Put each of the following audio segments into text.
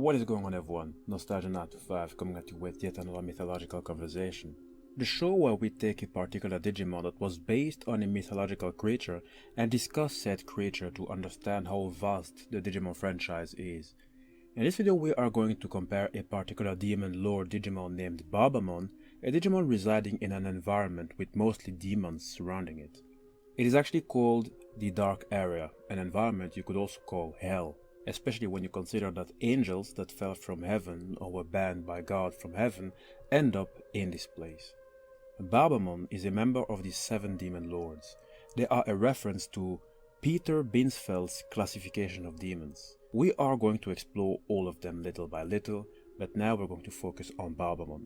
What is going on, everyone? Nostalgia 925 coming at you with yet another mythological conversation. The show where we take a particular Digimon that was based on a mythological creature and discuss said creature to understand how vast the Digimon franchise is. In this video we are going to compare a particular Demon Lord Digimon named Barbamon, a Digimon residing in an environment with mostly demons surrounding it. It is actually called the Dark Area, an environment you could also call Hell, especially when you consider that angels that fell from heaven or were banned by God from heaven end up in this place. Babamon is a member of the 7 Demon Lords. They are a reference to Peter Binsfeld's classification of demons. We are going to explore all of them little by little, but now we're going to focus on Barbamon.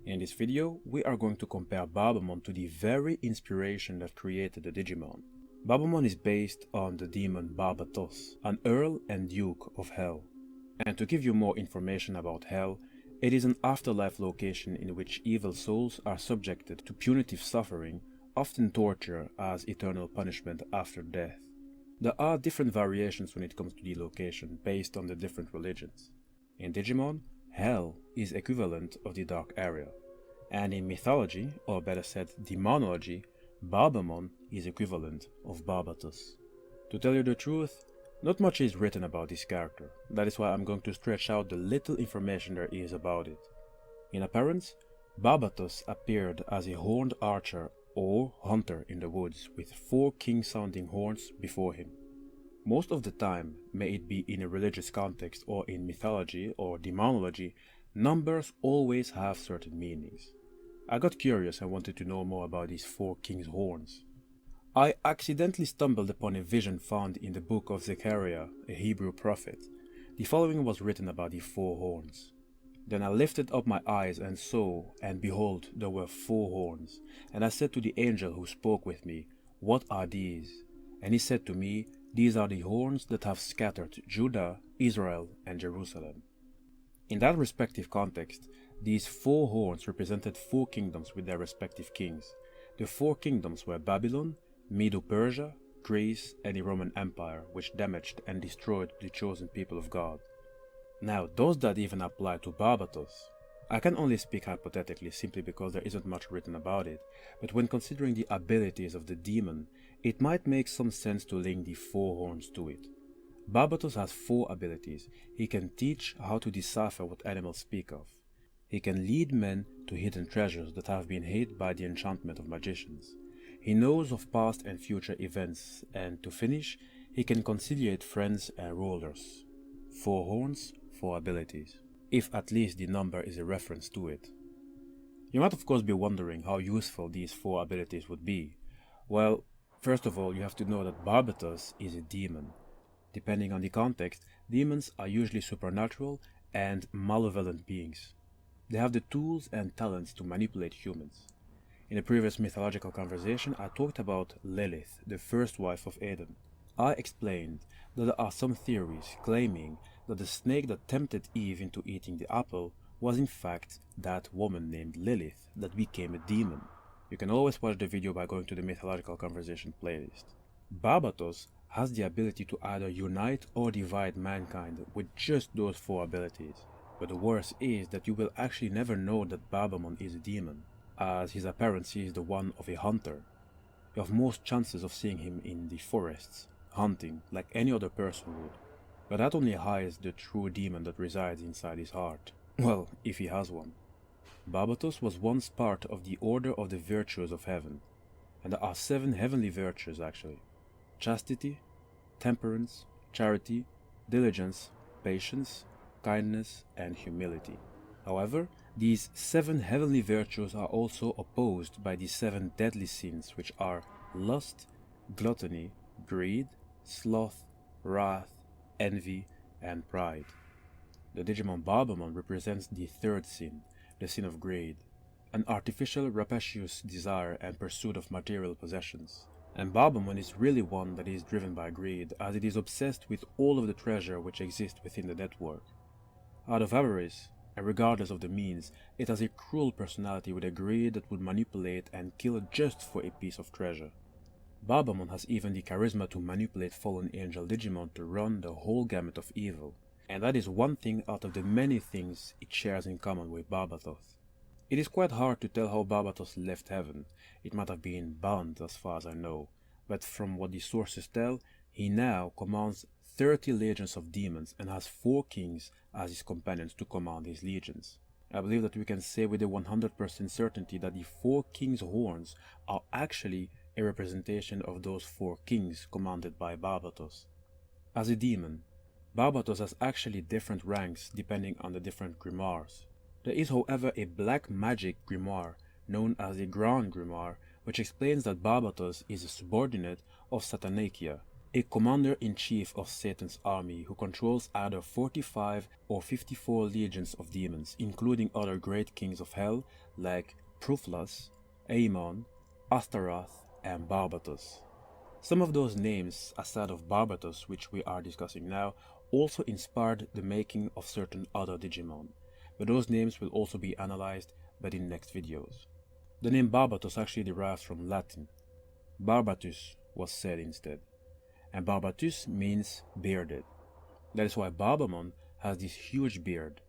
In this video, we are going to compare Barbamon to the very inspiration that created the Digimon. Babamon is based on the demon Barbatos, an Earl and Duke of Hell. And to give you more information about Hell, it is an afterlife location in which evil souls are subjected to punitive suffering, often torture as eternal punishment after death. There are different variations when it comes to the location based on the different religions. In Digimon, Hell is equivalent of the Dark Area, and in mythology, or better said demonology, Barbamon is equivalent of Barbatos. To tell you the truth, not much is written about this character. That is why I'm going to stretch out the little information there is about it. In appearance, Barbatos appeared as a horned archer or hunter in the woods with 4 king-sounding horns before him. Most of the time, may it be in a religious context or in mythology or demonology, numbers always have certain meanings. I got curious and wanted to know more about these 4 king's horns. I accidentally stumbled upon a vision found in the book of Zechariah, a Hebrew prophet. The following was written about the 4 horns. Then I lifted up my eyes and saw, and behold, there were 4 horns. And I said to the angel who spoke with me, "What are these?" And he said to me, "These are the horns that have scattered Judah, Israel, and Jerusalem." In that respective context, these 4 horns represented 4 kingdoms with their respective kings. The 4 kingdoms were Babylon, Medo-Persia, Greece, and the Roman Empire, which damaged and destroyed the chosen people of God. Now, does that even apply to Barbatos? I can only speak hypothetically simply because there isn't much written about it, but when considering the abilities of the demon, it might make some sense to link the 4 horns to it. Barbatos has 4 abilities. He can teach how to decipher what animals speak of. He can lead men to hidden treasures that have been hid by the enchantment of magicians. He knows of past and future events, and to finish, he can conciliate friends and rulers. 4 horns, 4 abilities, if at least the number is a reference to it. You might of course be wondering how useful these 4 abilities would be. Well, first of all, you have to know that Barbatos is a demon. Depending on the context, demons are usually supernatural and malevolent beings. They have the tools and talents to manipulate humans. In a previous mythological conversation, I talked about Lilith, the first wife of Adam. I explained that there are some theories claiming that the snake that tempted Eve into eating the apple was in fact that woman named Lilith that became a demon. You can always watch the video by going to the mythological conversation playlist. Barbatos has the ability to either unite or divide mankind with just those 4 abilities. But the worst is that you will actually never know that Barbamon is a demon, as his appearance is the one of a hunter. You have most chances of seeing him in the forests, hunting like any other person would. But that only hides the true demon that resides inside his heart. Well, if he has one. Barbatos was once part of the Order of the Virtues of Heaven, and there are 7 heavenly virtues actually: chastity, temperance, charity, diligence, patience, kindness, and humility. However, these 7 heavenly virtues are also opposed by the 7 deadly sins, which are lust, gluttony, greed, sloth, wrath, envy, and pride. The Digimon Barbamon represents the 3rd sin, the sin of greed, an artificial rapacious desire and pursuit of material possessions. And Barbamon is really one that is driven by greed, as it is obsessed with all of the treasure which exists within the network. Out of avarice, and regardless of the means, it has a cruel personality with a greed that would manipulate and kill just for a piece of treasure. Barbamon has even the charisma to manipulate fallen angel Digimon to run the whole gamut of evil. and that is one thing out of the many things it shares in common with Barbatos. It is quite hard to tell how Barbatos left heaven. It might have been bound as far as I know, but from what the sources tell, he now commands 30 legions of demons and has 4 kings as his companions to command his legions. I believe that we can say with a 100% certainty that the 4 kings' horns are actually a representation of those 4 kings commanded by Barbatos. As a demon, Barbatos has actually different ranks depending on the different grimoires. There is however a black magic grimoire known as the Grand Grimoire, which explains that Barbatos is a subordinate of Satanachia, a commander-in-chief of Satan's army who controls either 45 or 54 legions of demons, including other great kings of hell like Pruflas, Aemon, Astaroth, and Barbatos. Some of those names, aside of Barbatos, which we are discussing now, also inspired the making of certain other Digimon, but those names will also be analyzed by the next videos. The name Barbatos actually derives from Latin. Barbatus was said instead, and Barbatus means bearded. That is why Barbamon has this huge beard.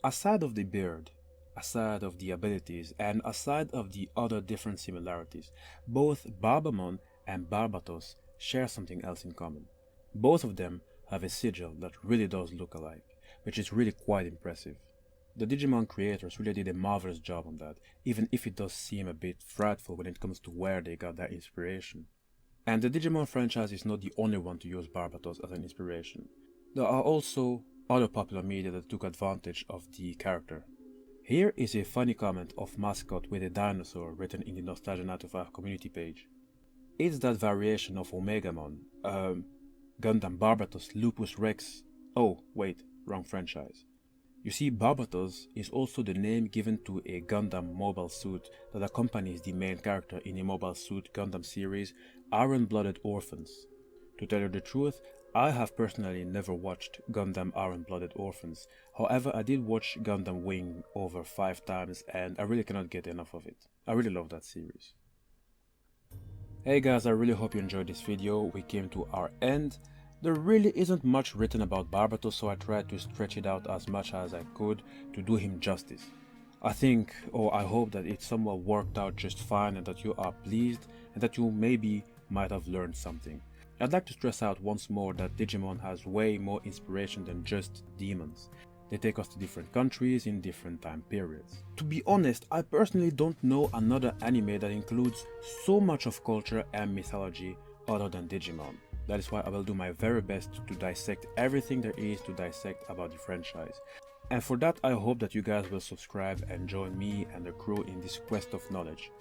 Aside of the beard, aside of the abilities, and aside of the other different similarities, both Barbamon and Barbatos share something else in common. Both of them have a sigil that really does look alike, which is really quite impressive. The Digimon creators really did a marvelous job on that, even if it does seem a bit frightful when it comes to where they got that inspiration. And the Digimon franchise is not the only one to use Barbatos as an inspiration. There are also other popular media that took advantage of the character. Here is a funny comment of Mascot with a dinosaur written in the Nostalgia 9to5 community page. It's that variation of Omegamon, Gundam Barbatos Lupus Rex. Oh, wait, wrong franchise. You see, Barbatos is also the name given to a Gundam mobile suit that accompanies the main character in the Mobile Suit Gundam series Iron-Blooded Orphans. To tell you the truth, I have personally never watched Gundam Iron-Blooded Orphans. However, I did watch Gundam Wing over 5 times and I really cannot get enough of it. I really love that series. Hey guys, I really hope you enjoyed this video. We came to our end. There really isn't much written about Barbatos, so I tried to stretch it out as much as I could to do him justice. I think, or I hope that it somewhat worked out just fine and that you are pleased and that you maybe might have learned something. I'd like to stress out once more that Digimon has way more inspiration than just demons. They take us to different countries in different time periods. To be honest, I personally don't know another anime that includes so much of culture and mythology other than Digimon. That is why I will do my very best to dissect everything there is to dissect about the franchise. And for that, I hope that you guys will subscribe and join me and the crew in this quest of knowledge.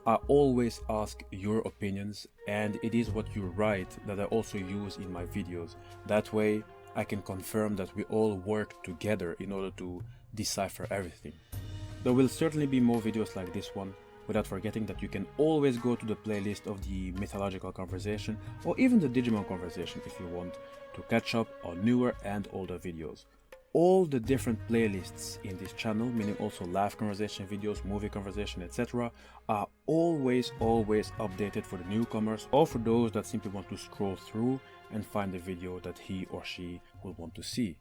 I always ask your opinions, and it is what you write that I also use in my videos. That way, I can confirm that we all work together in order to decipher everything. There will certainly be more videos like this one, without forgetting that you can always go to the playlist of the Mythological conversation or even the Digimon conversation if you want to catch up on newer and older videos. All the different playlists in this channel, meaning also live conversation videos, movie conversation, etc., are always updated for the newcomers or for those that simply want to scroll through and find the video that he or she will want to see.